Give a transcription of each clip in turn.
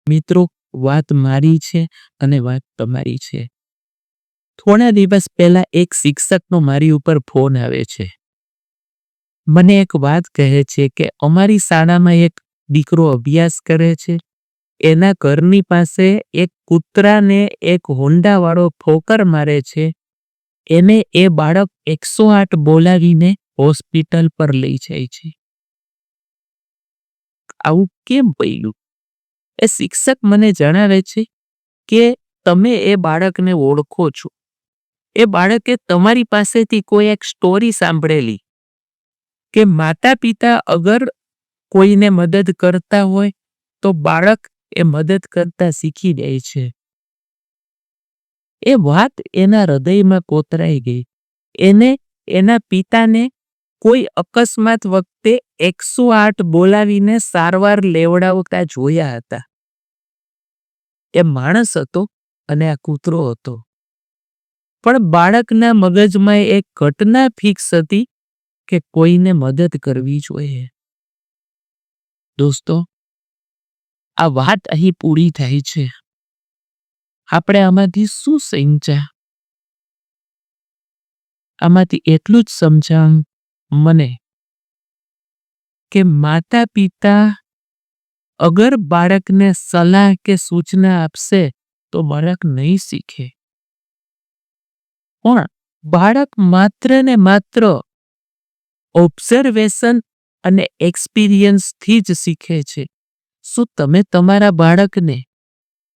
મિત્રો, વાત મારી છે અને વાત તમારી છે. થોડા દિવસ પહેલા એક શિક્ષકનો મારી ઉપર ફોન આવે છે. મને એક વાત કહે છે કે અમારી શાળામાં એક દીકરો અભ્યાસ કરે છે. એના ઘરની પાસે એક કૂતરાને એક હોન્ડાવાળો ઠોકર મારે છે. એને એ બાળક 108 બોલાવીને હોસ્પિટલ પર લઈ જાય છે. આવું કેમ બન્યું? એ શિક્ષક મને જણાવે છે કે તમે એ બાળકને ઓળખો છો. એ બાળકે તમારી પાસેથી કોઈ એક સ્ટોરી સાંભળેલી કે માતા પિતા અગર કોઈને મદદ કરતા હોય તો બાળક એ મદદ કરતા શીખી જાય છે. એ વાત એના હૃદયમાં કોતરાઈ ગઈ. એને એના પિતાને કોઈ અકસ્માત વખતે 108 બોલાવીને સારવાર લેવડાવતા જોયા હતા. એ માણસ હતો અને આ કૂતરો હતો. પણ બાળકના મગજમાં એક ઘટના ફિક્સ હતી કે કોઈને મદદ કરવી જોઈએ. દોસ્તો, આ વાત અહીં પૂરી થાય છે. આપણે આમાંથી શું સમજ્યા? આમાંથી એટલું જ સમજાણ મને કે માતા પિતા અગર બાળકને સલાહ કે સૂચના આપશે તો બાળક નહીં શીખે. પણ બાળક માત્ર ને માત્ર ઓબ્ઝર્વેશન અને એક્સપિરિયન્સથી જ શીખે છે. શું તમે તમારા બાળકને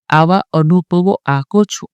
આવા અનુભવો આપો છો?